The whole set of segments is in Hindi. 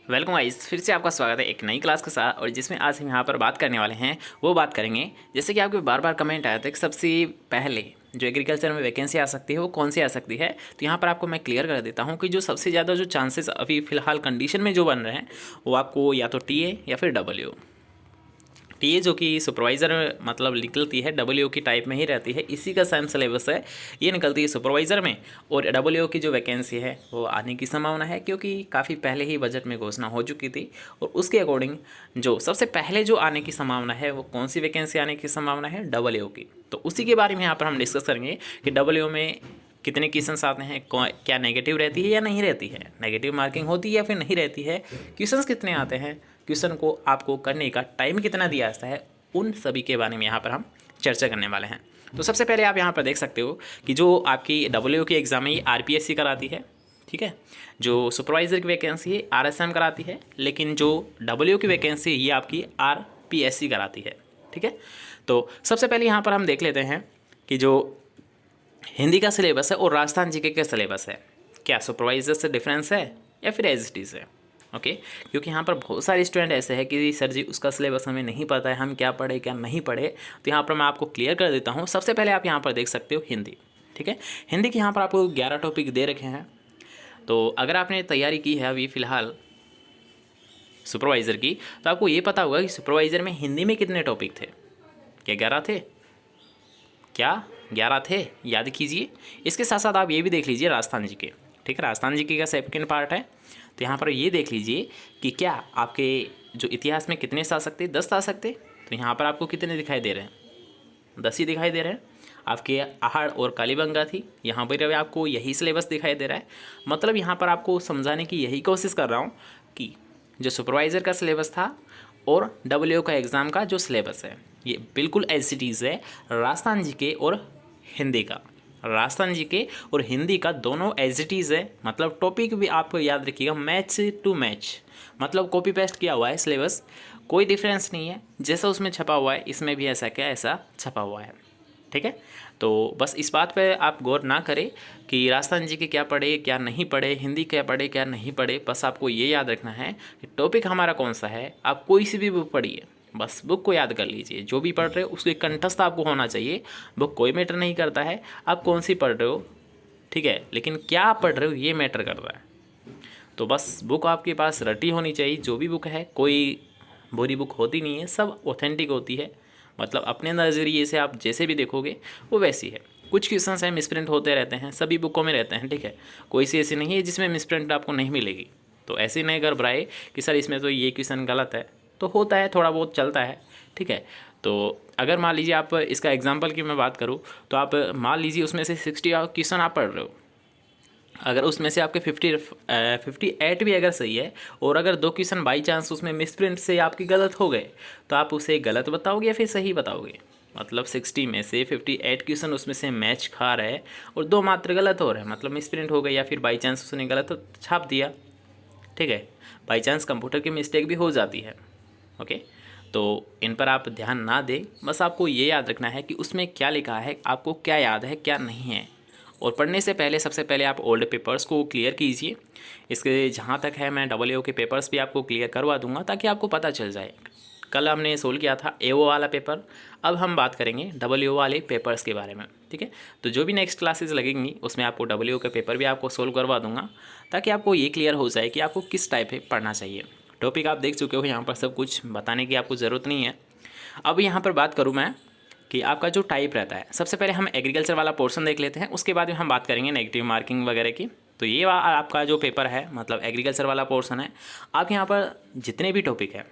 वेलकम गाइस, फिर से आपका स्वागत है एक नई क्लास के साथ। और जिसमें आज हम यहाँ पर बात करने वाले हैं वो बात करेंगे, जैसे कि आपके बार बार कमेंट आया था कि सबसे पहले जो एग्रीकल्चर में वैकेंसी आ सकती है वो कौन सी आ सकती है। तो यहाँ पर आपको मैं क्लियर कर देता हूँ कि जो सबसे ज़्यादा जो चांसेस अभी फ़िलहाल कंडीशन में जो बन रहे हैं वो आपको या तो टीए या फिर डब्ल्यू। टीए जो कि सुपरवाइज़र मतलब निकलती है डब्ल्यू की टाइप में ही रहती है, इसी का सेम सिलेबस है, ये निकलती है सुपरवाइज़र में। और डब्ल्यू की जो वैकेंसी है वो आने की संभावना है, क्योंकि काफ़ी पहले ही बजट में घोषणा हो चुकी थी। और उसके अकॉर्डिंग जो सबसे पहले जो आने की संभावना है वो कौन सी वैकेंसी आने की संभावना है, डब्ल्यू की। तो उसी के बारे में यहाँ पर हम डिस्कस करेंगे कि डब्ल्यू में कितने क्वेश्चंस आते हैं, क्या नेगेटिव रहती है या नहीं रहती है, नेगेटिव मार्किंग होती है या फिर नहीं रहती है, क्वेश्चंस कितने आते हैं, क्वेश्चन को आपको करने का टाइम कितना दिया जाता है, उन सभी के बारे में यहाँ पर हम चर्चा करने वाले हैं। तो सबसे पहले आप यहाँ पर देख सकते हो कि जो आपकी डब्ल्यू की एग्ज़ाम है ये आरपीएससी कराती है, ठीक है। जो सुपरवाइज़र की वैकेंसी है आरएसएम कराती है, लेकिन जो डब्ल्यू की वैकेंसी है ये आपकी आरपीएससी कराती है, ठीक है। तो सबसे पहले यहाँ पर हम देख लेते हैं कि जो हिंदी का सिलेबस है और राजस्थान जीके का सिलेबस है, क्या सुपरवाइजर से डिफरेंस है या फिर एज इट इज़ है। ओके, क्योंकि यहाँ पर बहुत सारे स्टूडेंट ऐसे हैं कि सर जी उसका सिलेबस हमें नहीं पता है, हम क्या पढ़े क्या नहीं पढ़े। तो यहाँ पर मैं आपको क्लियर कर देता हूँ। सबसे पहले आप यहाँ पर देख सकते हो हिंदी, ठीक है। हिंदी के यहाँ पर आपको 11 टॉपिक दे रखे हैं। तो अगर आपने तैयारी की है अभी फ़िलहाल सुपरवाइज़र की, तो आपको ये पता होगा कि सुपरवाइज़र में हिंदी में कितने टॉपिक थे। क्या 11 थे? क्या 11 थे? याद कीजिए। इसके साथ साथ आप ये भी देख लीजिए राजस्थान जी के, ठीक है। राजस्थान जी के का सेकंड पार्ट है। तो यहाँ पर ये देख लीजिए कि क्या आपके जो इतिहास में कितने से आ सकते, 10 आ सकते। तो यहाँ पर आपको कितने दिखाई दे रहे हैं? 10 ही दिखाई दे रहे हैं। आपके आहड़ और कालीबंगा थी, यहाँ पर भी आपको यही सिलेबस दिखाई दे रहा है। मतलब यहाँ पर आपको समझाने की यही कोशिश कर रहा हूँ कि जो सुपरवाइज़र का सिलेबस था और डब्ल्यू का एग्ज़ाम का जो सिलेबस है ये बिल्कुल एज इट इज़ है। राजस्थान जी के और हिंदी का, राजस्थान जी के और हिंदी का दोनों एज इट इज़ है। मतलब टॉपिक भी आपको याद रखिएगा मैच टू मैच, मतलब कॉपी पेस्ट किया हुआ है सिलेबस, कोई डिफरेंस नहीं है। जैसा उसमें छपा हुआ है इसमें भी ऐसा क्या ऐसा छपा हुआ है, ठीक है। तो बस इस बात पे आप गौर ना करें कि राजस्थान जी के क्या पढ़े क्या नहीं पढ़े, हिंदी क्या पढ़े क्या नहीं पढ़े। बस आपको ये याद रखना है कि टॉपिक हमारा कौन सा है। आप कोई सी भी बुक पढ़िए, बस बुक को याद कर लीजिए। जो भी पढ़ रहे हो उसके कंठस्थ आपको होना चाहिए। बुक कोई मैटर नहीं करता है आप कौन सी पढ़ रहे हो, ठीक है, लेकिन क्या आप पढ़ रहे हो ये मैटर कर रहा है। तो बस बुक आपके पास रटी होनी चाहिए। जो भी बुक है, कोई बुरी बुक होती नहीं है, सब ऑथेंटिक होती है। मतलब अपने नज़रिए से आप जैसे भी देखोगे वो वैसी है। कुछ क्वेश्चन हैं मिसप्रिंट होते रहते हैं, सभी बुकों में रहते हैं, ठीक है। कोई सी ऐसी नहीं है जिसमें मिसप्रिंट आपको नहीं मिलेगी। तो ऐसे नहीं घबराए कि सर इसमें तो ये क्वेश्चन गलत है। तो होता है, थोड़ा बहुत चलता है, ठीक है। तो अगर मान लीजिए आप इसका एग्जाम्पल की मैं बात करूँ तो आप मान लीजिए उसमें से 60 क्वेश्चन आप पढ़ रहे हो। अगर उसमें से आपके 58 भी अगर सही है और अगर 2 क्वेश्चन बाई चांस उसमें मिसप्रिंट से आपकी गलत हो गए, तो आप उसे गलत बताओगे या फिर सही बताओगे। मतलब 60 में से 58 क्वेश्चन उसमें से मैच खा रहे हैं और 2 मात्र गलत हो रहे हैं, मतलब मिसप्रिंट हो गए या फिर बाई चांस उसने गलत छाप दिया, ठीक है। बाई चांस कंप्यूटर की मिस्टेक भी हो जाती है, ओके। तो इन पर आप ध्यान ना दें, बस आपको ये याद रखना है कि उसमें क्या लिखा है, आपको क्या याद है क्या नहीं है। और पढ़ने से पहले सबसे पहले आप ओल्ड पेपर्स को क्लियर कीजिए। इसके जहाँ तक है मैं डब्ल्यू के पेपर्स भी आपको क्लियर करवा दूंगा ताकि आपको पता चल जाए। कल हमने सोल्व किया था एओ वाला पेपर, अब हम बात करेंगे डब्ल्यू वाले पेपर्स के बारे में, ठीक है। तो जो भी नेक्स्ट क्लासेस लगेंगी उसमें आपको डब्ल्यू के पेपर भी आपको सोल्व करवा दूंगा ताकि आपको ये क्लियर हो जाए कि आपको किस टाइप पे पढ़ना चाहिए। टॉपिक आप देख चुके हो, यहाँ पर सब कुछ बताने की आपको ज़रूरत नहीं है। अब यहाँ पर बात करूँ मैं कि आपका जो टाइप रहता है, सबसे पहले हम एग्रीकल्चर वाला पोर्शन देख लेते हैं, उसके बाद में हम बात करेंगे नेगेटिव मार्किंग वगैरह की। तो ये आपका जो पेपर है मतलब एग्रीकल्चर वाला पोर्शन है। आप यहाँ पर जितने भी टॉपिक है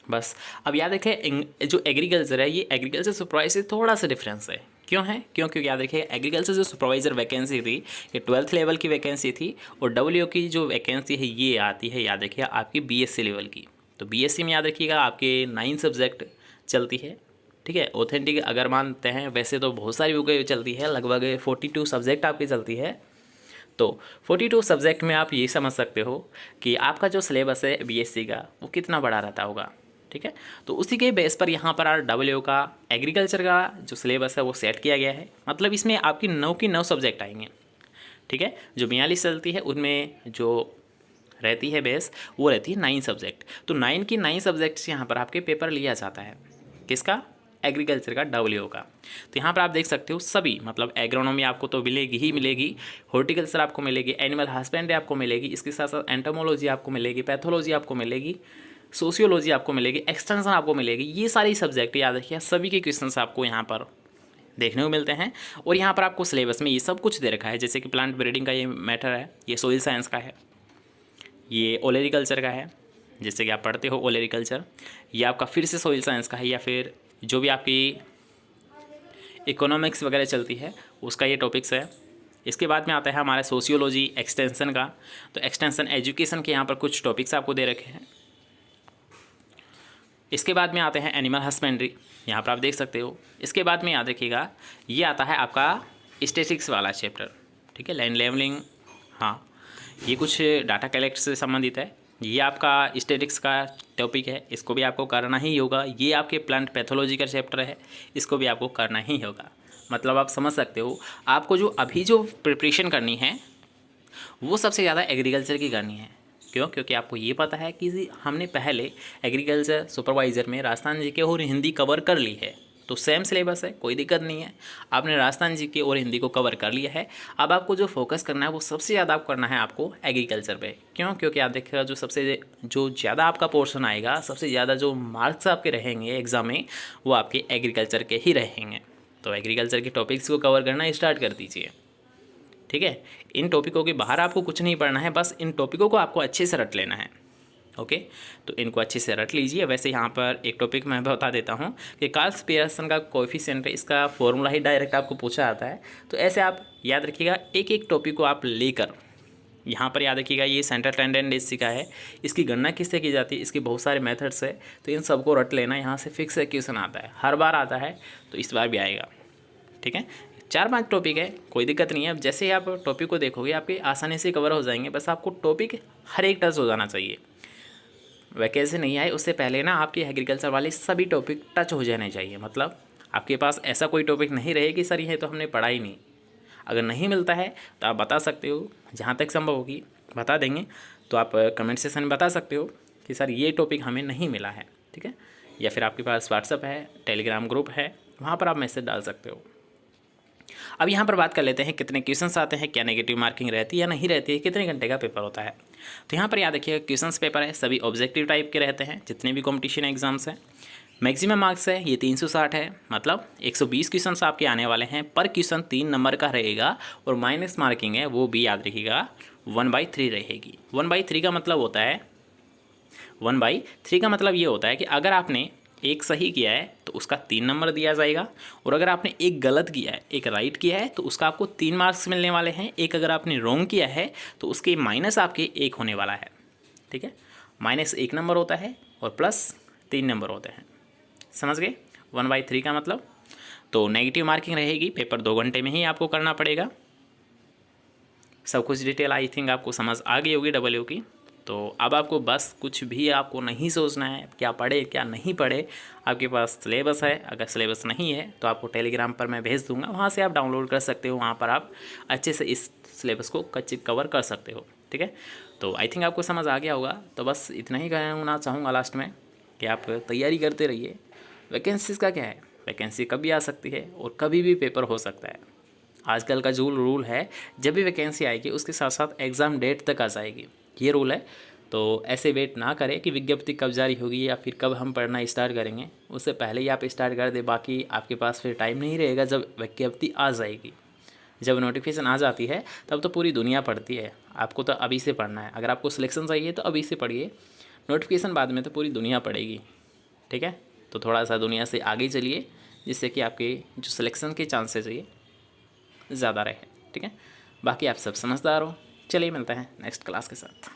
बस अब याद रखें, जो एग्रीकल्चर है ये एग्रीकल्चर सुपरवाइजर से थोड़ा सा डिफरेंस है। क्यों है? क्योंकि याद रखिए एग्रीकल्चर जो सुपरवाइज़र वैकेंसी थी ये 12th लेवल की वैकेंसी थी और डब्ल्यू की जो वैकेंसी है ये आती है याद रखिए आपकी बीएससी लेवल की। तो बीएससी में याद रखिएगा आपके 9 सब्जेक्ट चलती है, ठीक है। ऑथेंटिक अगर मानते हैं, वैसे तो बहुत सारी बुकें चलती है, लगभग 42 सब्जेक्ट आपकी चलती है। तो 42 सब्जेक्ट में आप ये समझ सकते हो कि आपका जो सिलेबस है बीएससी का वो कितना बड़ा रहता होगा, ठीक है। तो उसी के बेस पर यहाँ पर डब्ल्यू का एग्रीकल्चर का जो सिलेबस है वो सेट किया गया है। मतलब इसमें आपकी 9 की 9 सब्जेक्ट आएंगे, ठीक है। जो 42 चलती है उनमें जो रहती है बेस, वो रहती है 9 सब्जेक्ट। तो 9 की 9 सब्जेक्ट्स यहाँ पर आपके पेपर लिया जाता है। किसका? एग्रीकल्चर का, डब्ल्यू का। तो यहाँ पर आप देख सकते हो सभी, मतलब एग्रोनॉमी आपको तो मिलेगी ही मिलेगी, हॉर्टिकल्चर आपको मिलेगी, एनिमल हस्बेंड्री आपको मिलेगी, इसके साथ साथ एंटोमोलॉजी आपको मिलेगी, पैथोलॉजी आपको मिलेगी, सोशियोलॉजी आपको मिलेगी, एक्सटेंशन आपको मिलेगी। ये सारी सब्जेक्ट याद रखिए, सभी के क्वेश्चन आपको यहाँ पर देखने को मिलते हैं। और यहाँ पर आपको सिलेबस में ये सब कुछ दे रखा है, जैसे कि प्लांट ब्रीडिंग का ये मैटर है, ये सोइल साइंस का है, ये ओलेरिकल्चर का है, जैसे कि आप पढ़ते हो ओलेरिकल्चर, ये आपका फिर से सोइल साइंस का है, या फिर जो भी आपकी इकोनॉमिक्स वगैरह चलती है उसका ये टॉपिक्स है। इसके बाद में आता है हमारा सोशियोलॉजी एक्सटेंशन का। तो एक्सटेंशन एजुकेशन के यहाँ पर कुछ टॉपिक्स आपको दे रखे हैं। इसके बाद में आते हैं एनिमल हस्बेंड्री, यहाँ पर आप देख सकते हो। इसके बाद में याद रखिएगा ये आता है आपका स्टैटिस्टिक्स वाला चैप्टर, ठीक है, लैंड लेवलिंग, हाँ ये कुछ डाटा कलेक्ट से संबंधित है। ये आपका स्टैटिस्टिक्स का टॉपिक है, इसको भी आपको करना ही होगा। ये आपके प्लांट पैथोलॉजी का चैप्टर है, इसको भी आपको करना ही होगा। मतलब आप समझ सकते हो, आपको जो अभी जो प्रिपरेशन करनी है वो सबसे ज़्यादा एग्रीकल्चर की करनी है। क्यों? क्योंकि आपको ये पता है कि हमने पहले एग्रीकल्चर सुपरवाइज़र में राजस्थान जीके और हिंदी कवर कर ली है, तो सेम सिलेबस है, कोई दिक्कत नहीं है। आपने राजस्थान जीके और हिंदी को कवर कर लिया है। अब आपको जो फोकस करना है वो सबसे ज़्यादा आप करना है आपको एग्रीकल्चर पे। क्यों? क्योंकि आप देखिएगा जो ज़्यादा आपका पोर्शन आएगा, सबसे ज़्यादा जो मार्क्स आपके रहेंगे एग्ज़ाम में, वो आपके एग्रीकल्चर के ही रहेंगे। तो एग्रीकल्चर के टॉपिक्स को कवर करना स्टार्ट कर दीजिए, ठीक है। इन टॉपिकों के बाहर आपको कुछ नहीं पढ़ना है, बस इन टॉपिकों को आपको अच्छे से रट लेना है, ओके। तो इनको अच्छे से रट लीजिए। वैसे यहाँ पर एक टॉपिक मैं बता देता हूँ कि कार्ल्स पियर्सन का कोएफिशिएंट है, इसका फॉर्मूला ही डायरेक्ट आपको पूछा जाता है। तो ऐसे आप याद रखिएगा, एक एक टॉपिक को आप लेकर यहाँ पर याद रखिएगा। ये सेंट्रल टेंडेंसी का है, इसकी गणना किससे की जाती है, इसके बहुत सारे मेथड्स है। तो इन सबको रट लेना, यहाँ से फिक्स क्वेश्चन आता है, हर बार आता है, तो इस बार भी आएगा, ठीक है। 4-5 टॉपिक है, कोई दिक्कत नहीं है। अब जैसे ही आप टॉपिक को देखोगे आपके आसानी से कवर हो जाएंगे। बस आपको टॉपिक हर एक टच हो जाना चाहिए। वैकेंसी नहीं आए उससे पहले ना आपके एग्रीकल्चर वाले सभी टॉपिक टच हो जाने चाहिए। मतलब आपके पास ऐसा कोई टॉपिक नहीं रहे कि सर ये तो हमने पढ़ा ही नहीं। अगर नहीं मिलता है तो आप बता सकते हो, जहाँ तक संभव होगी बता देंगे। तो आप कमेंट सेक्शन में बता सकते हो कि सर ये टॉपिक हमें नहीं मिला है, ठीक है। या फिर आपके पास व्हाट्सअप है, टेलीग्राम ग्रुप है, वहाँ पर आप मैसेज डाल सकते हो। अब यहाँ पर बात कर लेते हैं कितने क्वेश्चंस आते हैं, क्या नेगेटिव मार्किंग रहती है या नहीं रहती है, कितने घंटे का पेपर होता है। तो यहाँ पर याद रखिएगा क्वेश्चंस पेपर है, सभी ऑब्जेक्टिव टाइप के रहते हैं। जितने भी कॉम्पिटिशन एग्जाम्स हैं, मैक्सिमम मार्क्स है ये 360 है, मतलब 120 क्वेश्चंस आपके आने वाले हैं। पर क्वेश्चन 3 नंबर का रहेगा और माइनस मार्किंग है वो भी याद रखिएगा 1/3 रहेगी। 1/3 का मतलब होता है 1/3 का मतलब ये होता है कि अगर आपने एक सही किया है तो उसका 3 नंबर दिया जाएगा, और अगर आपने एक गलत किया है, एक राइट किया है, तो उसका आपको 3 मार्क्स मिलने वाले हैं। एक अगर आपने रॉन्ग किया है तो उसके माइनस आपके 1 होने वाला है, ठीक है। -1 नंबर होता है और +3 नंबर होते हैं, समझ गए 1/3 का मतलब। तो नेगेटिव मार्किंग रहेगी, पेपर 2 घंटे में ही आपको करना पड़ेगा। सब कुछ डिटेल आई थिंक आपको समझ आ गई होगी डब्ल्यू की। तो अब आपको बस कुछ भी आपको नहीं सोचना है क्या पढ़े क्या नहीं पढ़े। आपके पास सिलेबस है, अगर सिलेबस नहीं है तो आपको टेलीग्राम पर मैं भेज दूंगा, वहाँ से आप डाउनलोड कर सकते हो। वहाँ पर आप अच्छे से इस सिलेबस को कवर कर सकते हो, ठीक है। तो आई थिंक आपको समझ आ गया होगा। तो बस इतना ही कहना चाहूँगा लास्ट में कि आप तैयारी करते रहिए। वैकेंसीज़ का क्या है, वैकेंसी कभी आ सकती है और कभी भी पेपर हो सकता है। आजकल का जो रूल है, जब भी वैकेंसी आएगी उसके साथ साथ एग्ज़ाम डेट तक आ जाएगी, ये रूल है। तो ऐसे वेट ना करें कि विज्ञप्ति कब जारी होगी या फिर कब हम पढ़ना स्टार्ट करेंगे, उससे पहले ही आप स्टार्ट कर दें। बाकी आपके पास फिर टाइम नहीं रहेगा जब विज्ञप्ति आ जाएगी। जब नोटिफिकेशन आ जाती है तब तो पूरी दुनिया पढ़ती है, आपको तो अभी से पढ़ना है। अगर आपको सिलेक्शन चाहिए तो अभी से पढ़िए, नोटिफिकेशन बाद में तो पूरी दुनिया पढ़ेगी, ठीक है। तो थोड़ा सा दुनिया से आगे चलिए, जिससे कि आपके जो सिलेक्शन के चांसेस है ज़्यादा रहे, ठीक है। बाकी आप सब समझदार हो। चलिए मिलते हैं नेक्स्ट क्लास के साथ।